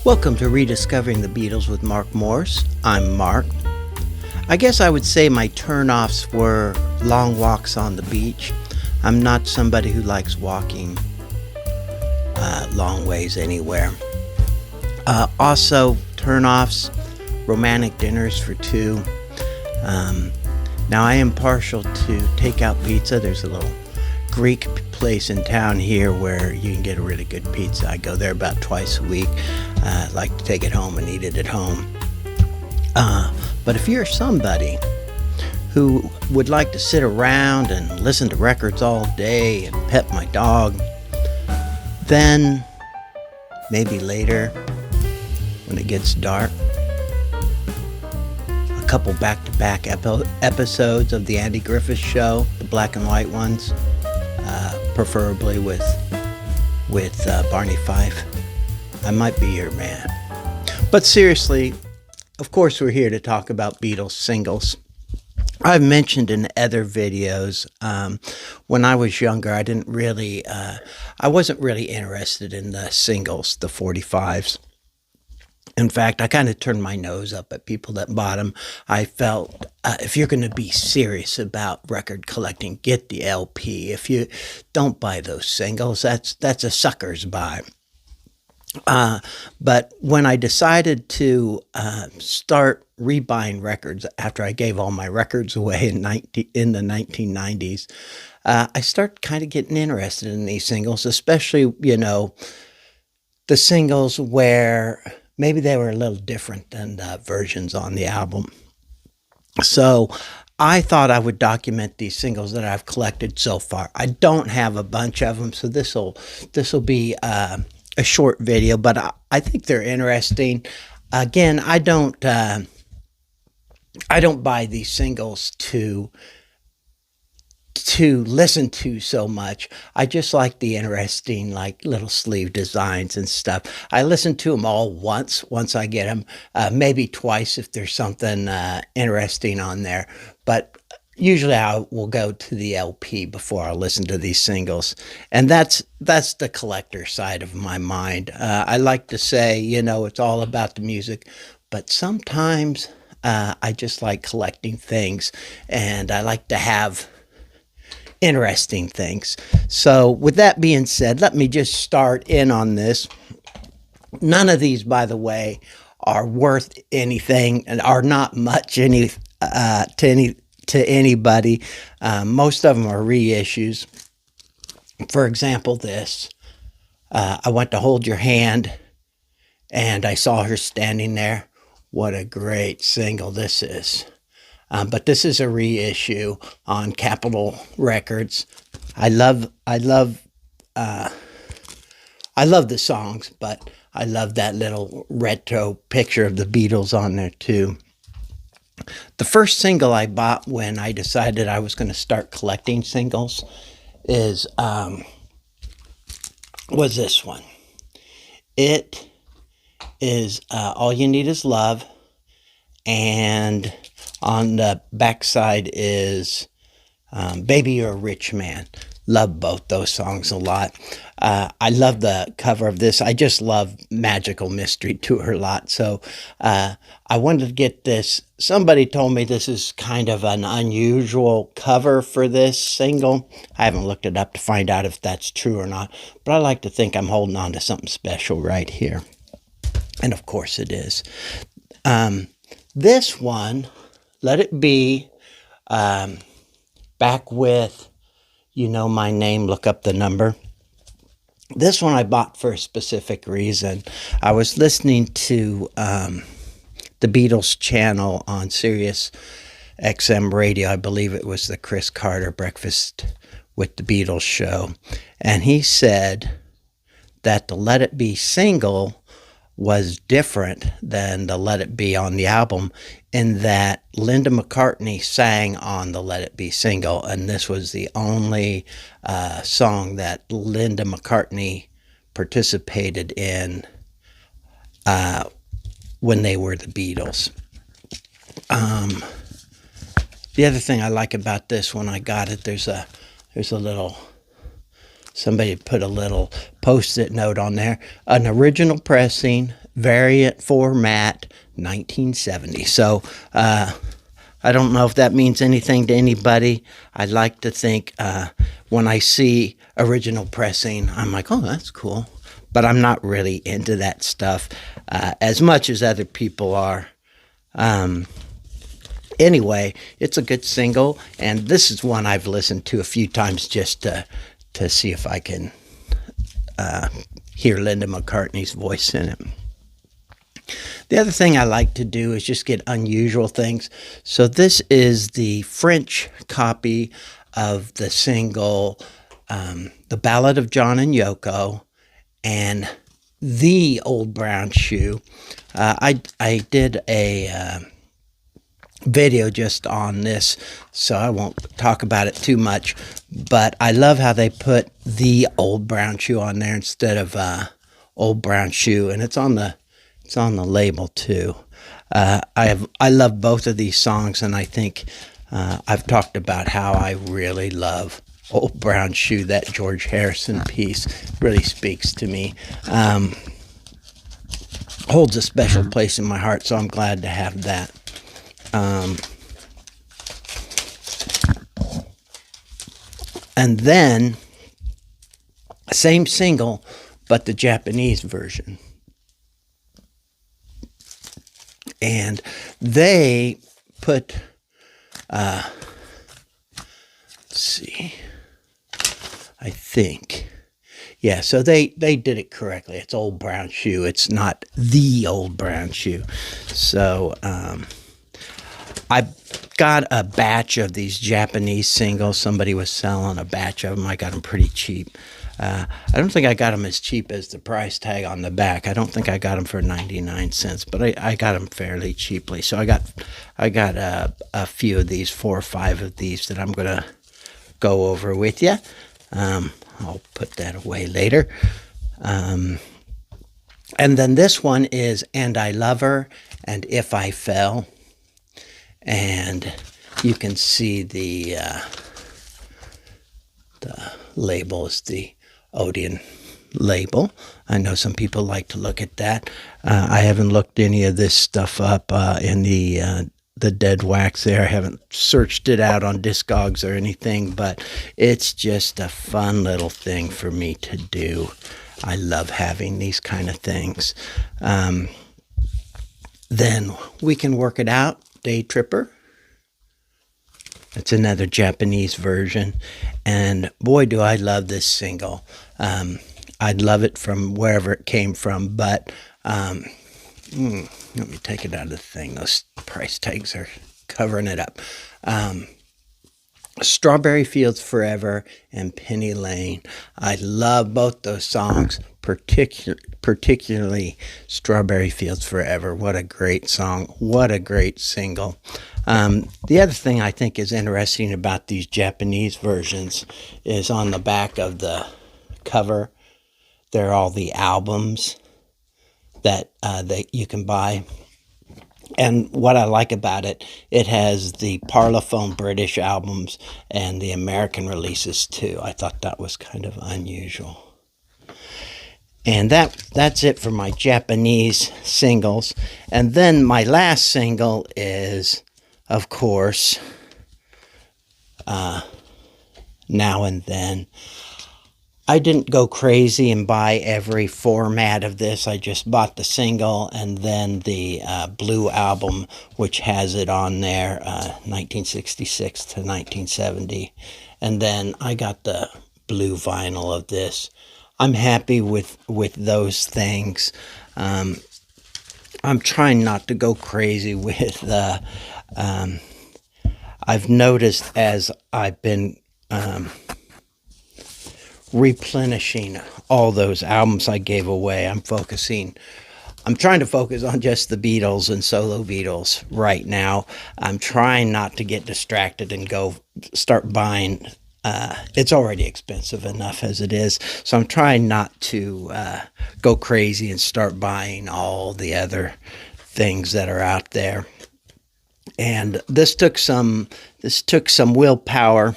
Welcome to Rediscovering the Beatles with Mark Morse. I'm Mark. I guess I would say my turnoffs were long walks on the beach. I'm not somebody who likes walking long ways anywhere. Also, turnoffs, romantic dinners for two. Now, I am partial to takeout pizza. There's a little Greek place in town here where you can get a really good pizza. I go there about twice a week. I like to take it home and eat it at home. But if you're somebody who would like to sit around and listen to records all day and pet my dog, then maybe later when it gets dark, a couple back-to-back episodes of the Andy Griffith Show, the black and white ones, preferably with Barney Fife. I might be your man. But seriously, of course we're here to talk about Beatles singles. I've mentioned in other videos, when I was younger, I wasn't really interested in the singles, the 45s. In fact, I kind of turned my nose up at people that bought them. I felt if you're going to be serious about record collecting, get the LP. If you don't buy those singles, that's a sucker's buy. But when I decided to start rebuying records after I gave all my records away in the 1990s, I started kind of getting interested in these singles, especially, the singles where maybe they were a little different than the versions on the album. So I thought I would document these singles that I've collected so far. I don't have a bunch of them, so this will be a short video, but I think they're interesting. Again, I don't buy these singles to listen to so much. I just like the interesting, like, little sleeve designs and stuff. I listen to them all once I get them, maybe twice if there's something interesting on there. But usually I will go to the LP before I listen to these singles. And that's the collector side of my mind. I like to say, it's all about the music, but sometimes I just like collecting things, and I like to have interesting things. So with that being said, let me just start in on this. None of these, by the way, are worth anything and are not much to anybody. Most of them are reissues. For example, this. I went to hold your hand and I saw her standing there. What a great single this is. But this is a reissue on Capitol Records. I love the songs, but I love that little retro picture of the Beatles on there too. The first single I bought when I decided I was going to start collecting singles was this one. It is All You Need Is Love, and on the backside is Baby You're a Rich Man. Love both those songs a lot. I love the cover of this. I just love Magical Mystery Tour a lot. So I wanted to get this. Somebody told me this is kind of an unusual cover for this single. I haven't looked it up to find out if that's true or not, but I like to think I'm holding on to something special right here. And of course it is. This one, Let It Be, back with You Know My Name, Look Up the Number. This one I bought for a specific reason. I was listening to the Beatles channel on Sirius XM radio. I believe it was the Chris Carter Breakfast with the Beatles show. And he said that the Let It Be single was different than the Let It Be on the album, in that Linda McCartney sang on the Let It Be single, and this was the only song that Linda McCartney participated in when they were the Beatles. The other thing I like about this when I got it, there's a little Somebody put a little post-it note on there. An original pressing, variant format 1970. So I don't know if that means anything to anybody. I like to think when I see original pressing, I'm like, oh, that's cool. But I'm not really into that stuff as much as other people are. Anyway, it's a good single, and this is one I've listened to a few times just to see if I can hear Linda McCartney's voice in it. The other thing I like to do is just get unusual things. So this is the French copy of the single The Ballad of John and Yoko and The Old Brown Shoe. I did a video just on this, so I won't talk about it too much, but I love how they put The Old Brown Shoe on there instead of Old Brown Shoe, and it's on the label too. I love both of these songs, and I think I've talked about how I really love Old Brown Shoe. That George Harrison piece really speaks to me. Holds a special place in my heart, so I'm glad to have that. And then, same single, but the Japanese version. And they put, let's see, I think, yeah, so they did it correctly. It's Old Brown Shoe. It's not The Old Brown Shoe. So I got a batch of these Japanese singles. Somebody was selling a batch of them. I got them pretty cheap. I don't think I got them as cheap as the price tag on the back. I don't think I got them for 99 cents, but I got them fairly cheaply. So I got a few of these, 4 or 5 of these that I'm going to go over with you. I'll put that away later. And then this one is And I Love Her and If I Fell. And you can see the label is the Odeon label. I know some people like to look at that. I haven't looked any of this stuff up in the dead wax there. I haven't searched it out on Discogs or anything, but it's just a fun little thing for me to do. I love having these kind of things. Then We Can Work It Out, Day Tripper. It's another Japanese version, and boy, do I love this single. I'd love it from wherever it came from, but let me take it out of the thing. Those price tags are covering it up. Strawberry Fields Forever and Penny Lane. I love both those songs, particularly Strawberry Fields Forever. What a great song. What a great single. The other thing I think is interesting about these Japanese versions is on the back of the cover, there are all the albums that you can buy. And what I like about it, it has the Parlophone British albums and the American releases too. I thought that was kind of unusual. And that's it for my Japanese singles. And then my last single is, of course, Now and Then. I didn't go crazy and buy every format of this. I just bought the single and then the blue album, which has it on there, 1966 to 1970. And then I got the blue vinyl of this. I'm happy with those things. I'm trying not to go crazy with I've noticed as I've been replenishing all those albums I gave away, I'm trying to focus on just the Beatles and solo Beatles right now. I'm trying not to get distracted and go start buying. It's already expensive enough as it is, so I'm trying not to go crazy and start buying all the other things that are out there. And this took some willpower,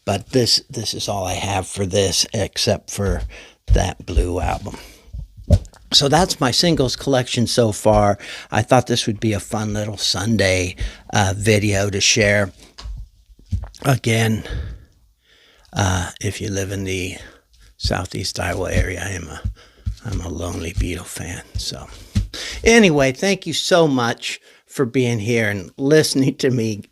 but this is all I have for this, except for that blue album. So that's my singles collection so far. I thought this would be a fun little Sunday video to share. Again, if you live in the Southeast Iowa area, I'm a lonely Beatle fan. So anyway, thank you so much for being here and listening to me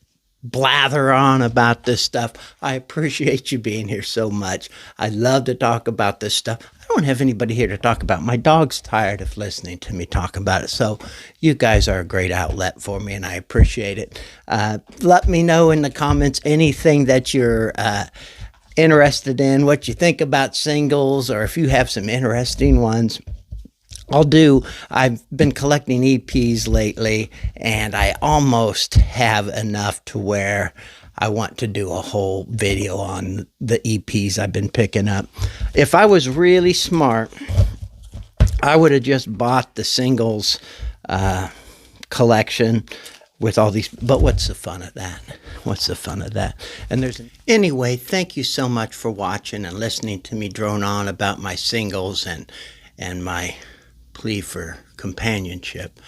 blather on about this stuff. I appreciate you being here so much. I love to talk about this stuff. I don't have anybody here to talk about. My dog's tired of listening to me talk about it. So you guys are a great outlet for me, and I appreciate it. Let me know in the comments anything that you're interested in, what you think about singles, or if you have some interesting ones. I've been collecting EPs lately, and I almost have enough to where I want to do a whole video on the EPs I've been picking up. If I was really smart, I would have just bought the singles collection with all these, but what's the fun of that? What's the fun of that? Anyway, thank you so much for watching and listening to me drone on about my singles and my plea for companionship.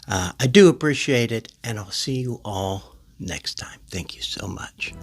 I do appreciate it, and I'll see you all next time. Thank you so much.